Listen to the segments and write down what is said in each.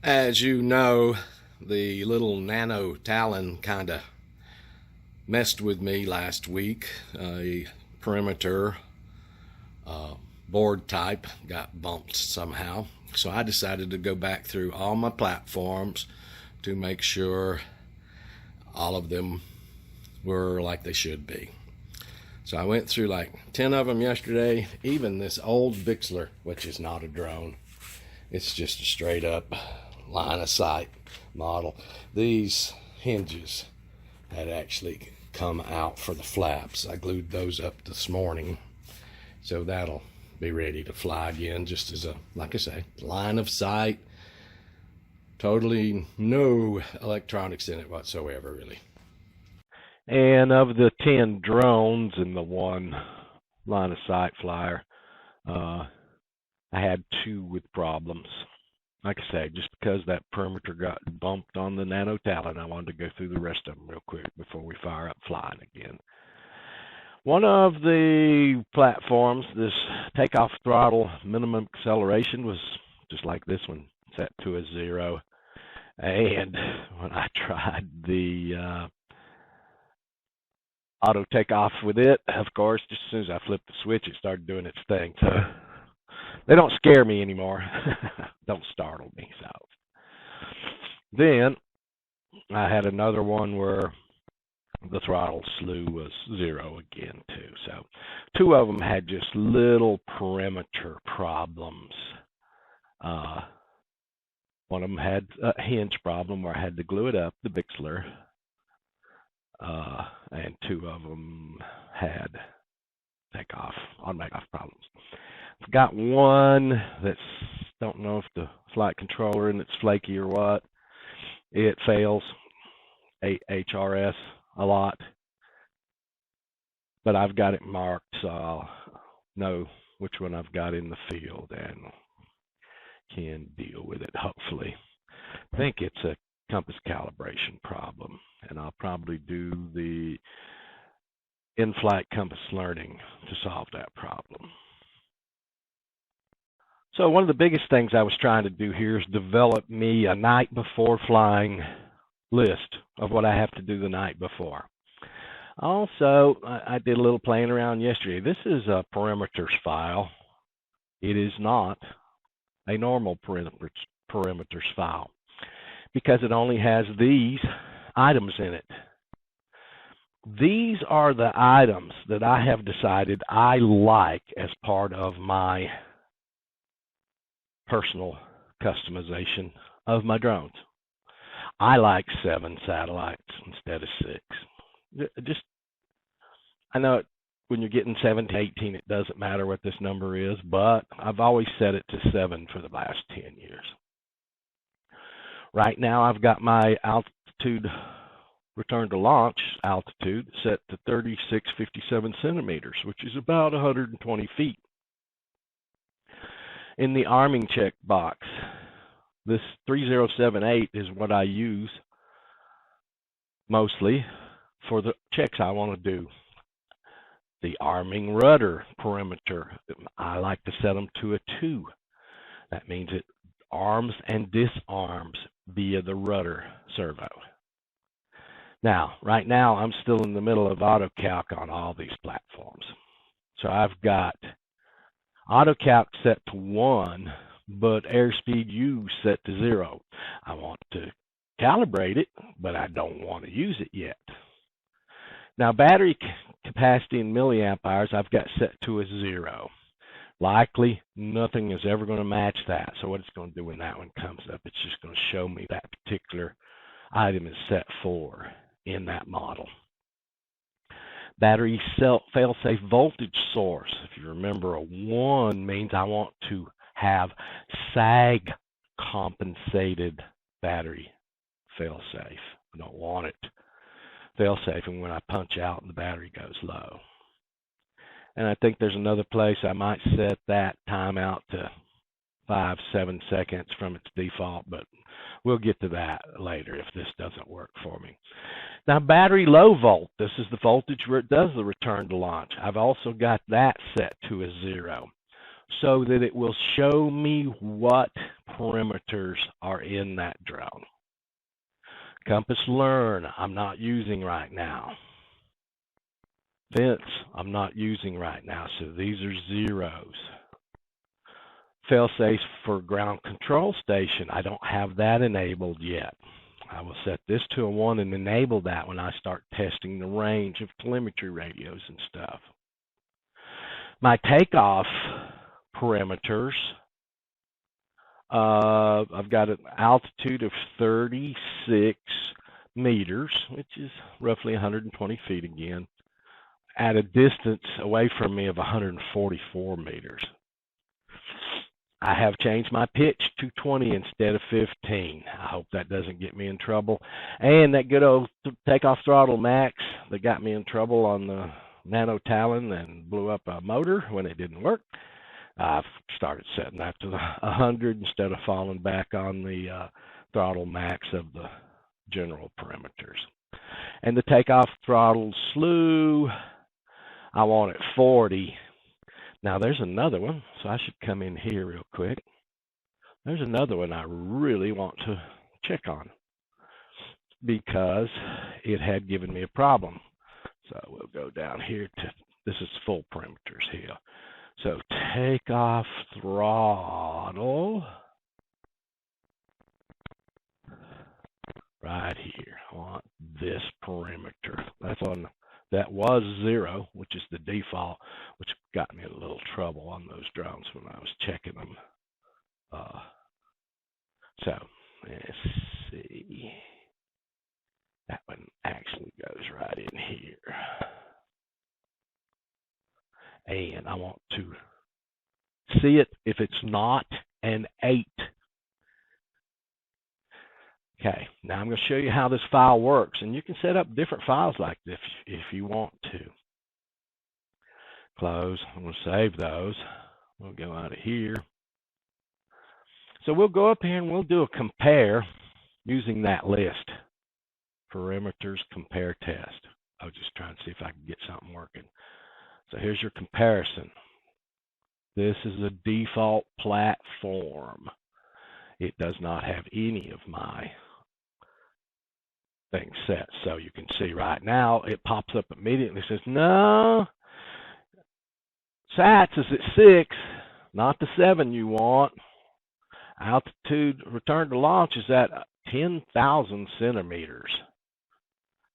As you know, the little nano Talon kind of messed with me last week. A perimeter board type got bumped somehow. So I decided to go back through all my platforms to make sure all of them were like they should be. So I went through like 10 of them yesterday, even this old Bixler, which is not a drone. It's just a straight up line of sight model. These hinges had actually come out for the flaps. I glued those up this morning, so that'll be ready to fly again, just as a, like I say, line of sight. Totally no electronics in it whatsoever, really. And of the 10 drones in the one line of sight flyer, I had 2 with problems. Like I say, just because that perimeter got bumped on the Nano Talon, I wanted to go through the rest of them real quick before we fire up flying again. One of the platforms, this takeoff throttle minimum acceleration, was just like this one, set to a 0. And when I tried the auto takeoff with it, of course, just as soon as I flipped the switch, it started doing its thing. So they don't scare me anymore. Don't startle me. So then I had another one where the throttle slew was 0 again too. So 2 of them had just little perimeter problems. One of them had a hinge problem where I had to glue it up, the Bixler, and 2 of them had automatic off problems. I've got one that's, don't know if the flight controller and it's flaky or what. It fails HRS a lot, but I've got it marked, so I'll know which one I've got in the field and can deal with it, hopefully. I think it's a compass calibration problem, and I'll probably do the in-flight compass learning to solve that problem. So one of the biggest things I was trying to do here is develop me a night before flying list of what I have to do the night before. Also, I did a little playing around yesterday. This is a perimeters file. It is not a normal perimeters file because it only has these items in it. These are the items that I have decided I like as part of my personal customization of my drones. I like 7 satellites instead of 6. I know when you're getting 7 to 18, it doesn't matter what this number is, but I've always set it to 7 for the last 10 years. Right now, I've got my altitude return to launch altitude set to 3657 centimeters, which is about 120 feet. In the arming check box, this 3078 is what I use mostly for the checks I want to do. The arming rudder perimeter, I like to set them to a 2. That means it arms and disarms via the rudder servo. Now, right now, I'm still in the middle of AutoCalc on all these platforms. So I've got AutoCalc set to 1, but Airspeed U set to 0. I want to calibrate it, but I don't want to use it yet. Now, battery capacity in milliamp hours, I've got set to a 0. Likely, nothing is ever going to match that. So what it's going to do when that one comes up, it's just going to show me that particular item is set for in that model. Battery fail-safe voltage source. If you remember, a 1 means I want to have sag compensated battery fail-safe. I don't want it fail-safe and when I punch out and the battery goes low. And I think there's another place I might set that timeout to 5-7 seconds from its default, but we'll get to that later if this doesn't work for me. Now, battery low volt, this is the voltage where it does the return to launch. I've also got that set to a 0 so that it will show me what perimeters are in that drone. Compass Learn, I'm not using right now. Fence, I'm not using right now, so these are zeros. Failsafe for ground control station, I don't have that enabled yet. I will set this to a 1 and enable that when I start testing the range of telemetry radios and stuff. My takeoff parameters, I've got an altitude of 36 meters, which is roughly 120 feet again, at a distance away from me of 144 meters. I have changed my pitch to 20 instead of 15. I hope that doesn't get me in trouble. And that good old takeoff throttle max that got me in trouble on the Nano Talon and blew up a motor when it didn't work, I've started setting that to 100 instead of falling back on the throttle max of the general parameters. And the takeoff throttle slew, I want it 40. Now there's another one, so I should come in here real quick. There's another one I really want to check on because it had given me a problem. So we'll go down here to, this is full parameters here. So takeoff throttle right here. I want this parameter. That's on, that was 0, which is the default, which got me in a little trouble on those drones when I was checking them. So let's see. That one actually goes right in here. And I want to see it if it's not an 8. Okay, now I'm going to show you how this file works, and you can set up different files like this if you want to. Close. I'm going to save those. We'll go out of here. So we'll go up here and we'll do a compare using that list. Parameters compare test. I was just trying to see if I can get something working. So here's your comparison. This is a default platform. It does not have any of my things set. So you can see right now it pops up immediately. It says, no, SATS is at 6, not the 7 you want. Altitude return to launch is at 10,000 centimeters,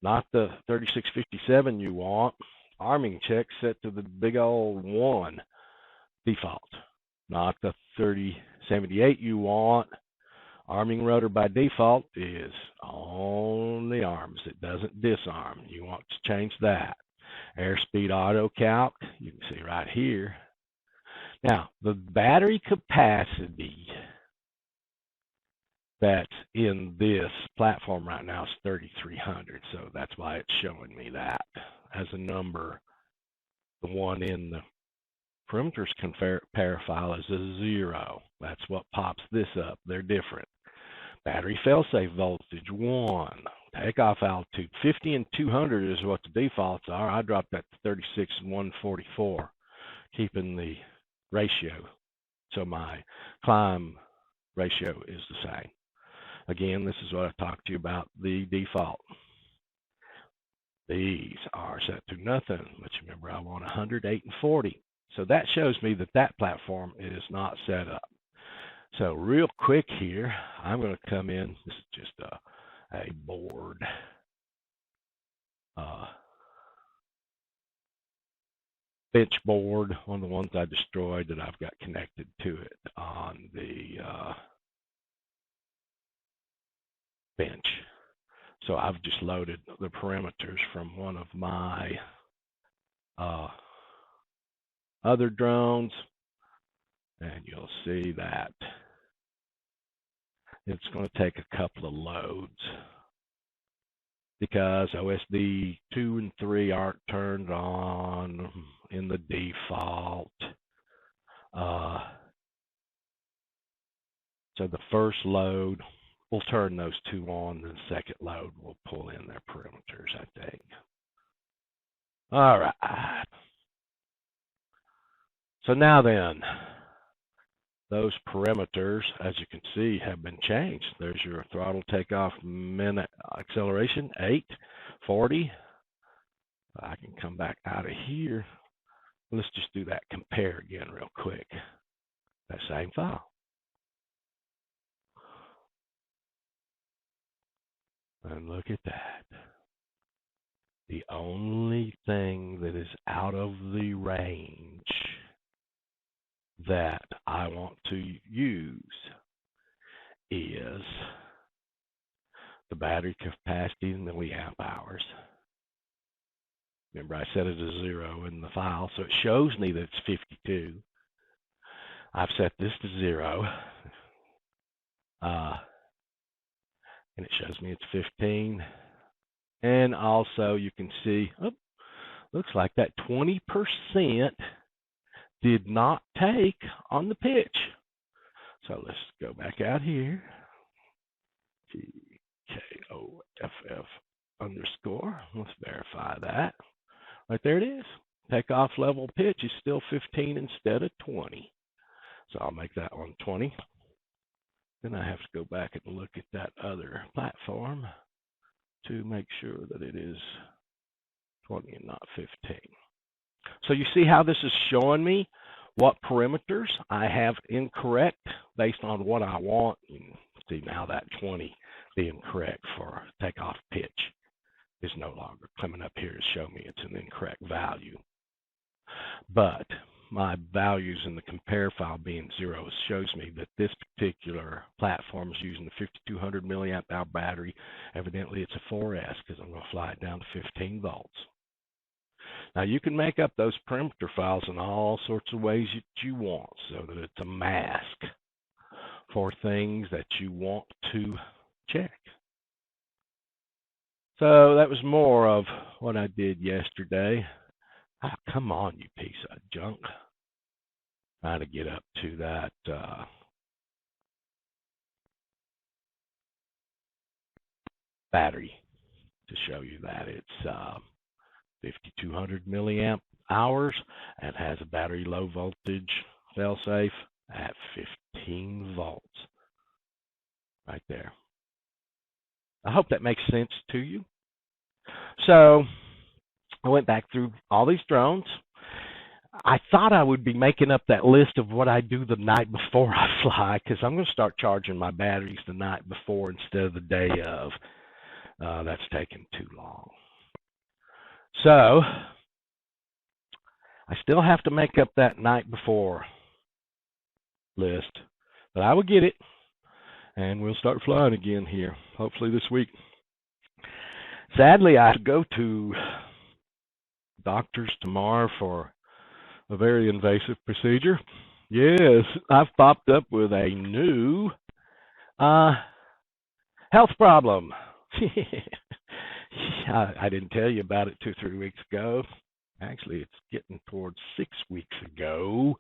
not the 3657 you want. Arming check set to the big old 1 default, not the 3078 you want. Arming rudder by default is on the arms. It doesn't disarm. You want to change that. Airspeed auto calc, you can see right here. Now, the battery capacity that's in this platform right now is 3,300, so that's why it's showing me that as a number. The one in the parameters compare file is a 0. That's what pops this up. They're different. Battery failsafe voltage 1. Takeoff altitude 50 and 200 is what the defaults are. I dropped that to 36 and 144, keeping the ratio. So my climb ratio is the same. Again, this is what I talked to you about, the default. These are set to nothing, but remember I want 108 and 40. So that shows me that that platform is not set up. So real quick here, I'm going to come in. This is just a board. Bench board, one of the ones I destroyed that I've got connected to it on the bench. So I've just loaded the parameters from one of my other drones, and you'll see that it's going to take a couple of loads because OSD 2 and 3 aren't turned on in the default. So the first load, we'll turn those 2 on, the second load will pull in their parameters, I think. All right. So now then, those parameters, as you can see, have been changed. There's your throttle takeoff minute acceleration, 8, 40. I can come back out of here. Let's just do that compare again real quick. That same file. And look at that. The only thing that is out of the range that I want to use is the battery capacity in milliamp hours. Remember, I set it to 0 in the file, so it shows me that it's 52. I've set this to 0, and it shows me it's 15. And also, you can see, looks like that 20% did not take on the pitch. So let's go back out here. TKOFF underscore. Let's verify that. Right there it is. Takeoff level pitch is still 15 instead of 20. So I'll make that one 20. Then I have to go back and look at that other platform to make sure that it is 20 and not 15. So you see how this is showing me what parameters I have incorrect based on what I want. You can see now that 20 being correct for takeoff pitch is no longer coming up here to show me it's an incorrect value. But my values in the compare file being 0 shows me that this particular platform is using the 5200 milliamp hour battery. Evidently it's a 4S because I'm going to fly it down to 15 volts. Now you can make up those parameter files in all sorts of ways that you want so that it's a mask for things that you want to check. So that was more of what I did yesterday. Oh, come on, you piece of junk. Trying to get up to that battery to show you that it's 5200 milliamp hours and has a battery low voltage failsafe at 15 volts. Right there. I hope that makes sense to you. So I went back through all these drones. I thought I would be making up that list of what I do the night before I fly because I'm going to start charging my batteries the night before instead of the day of. That's taken too long. So I still have to make up that night before list, but I will get it and we'll start flying again here, hopefully this week. Sadly, I have to go to doctors tomorrow for a very invasive procedure. Yes, I've popped up with a new health problem. I didn't tell you about it 2 or 3 weeks ago. Actually, it's getting towards 6 weeks ago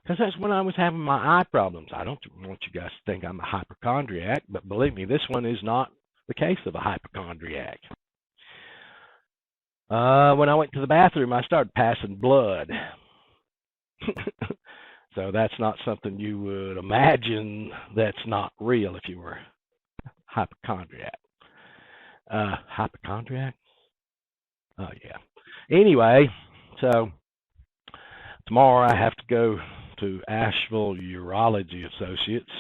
because that's when I was having my eye problems. I don't want you guys to think I'm a hypochondriac, but believe me, this one is not the case of a hypochondriac. When I went to the bathroom, I started passing blood. So that's not something you would imagine that's not real if you were hypochondriac. Hypochondriac? Oh, yeah. Anyway, so tomorrow I have to go to Asheville Urology Associates,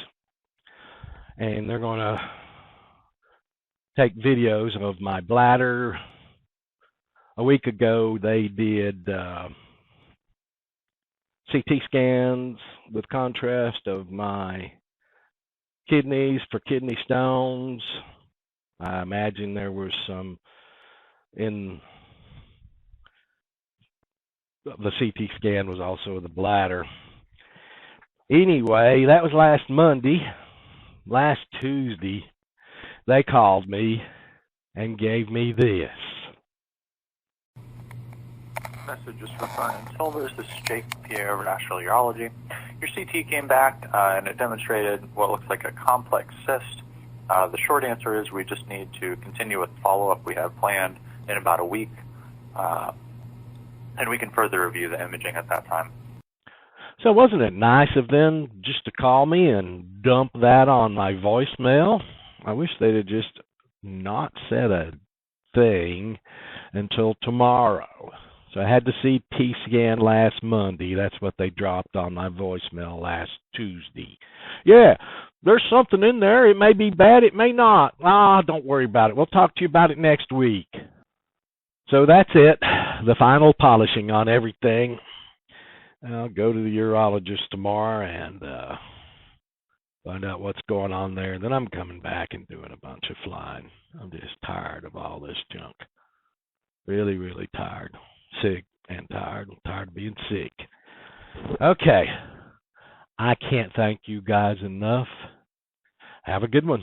and they're going to take videos of my bladder. A week ago, they did CT scans with contrast of my kidneys for kidney stones. I imagine there was some in the CT scan was also the bladder. Anyway, that was last Monday. Last Tuesday, they called me and gave me this. Messages for Brian Silvers. This is Jake Pierre over at Asheville Urology. Your CT came back and it demonstrated what looks like a complex cyst. The short answer is we just need to continue with follow-up we have planned in about a week, and we can further review the imaging at that time. So wasn't it nice of them just to call me and dump that on my voicemail? I wish they'd have just not said a thing until tomorrow. So I had to see P-Scan last Monday. That's what they dropped on my voicemail last Tuesday. Yeah, there's something in there. It may be bad, it may not. Don't worry about it. We'll talk to you about it next week. So that's it, the final polishing on everything. I'll go to the urologist tomorrow and find out what's going on there. Then I'm coming back and doing a bunch of flying. I'm just tired of all this junk. Really, really tired. Sick and tired. I'm tired of being sick. Okay. I can't thank you guys enough. Have a good one.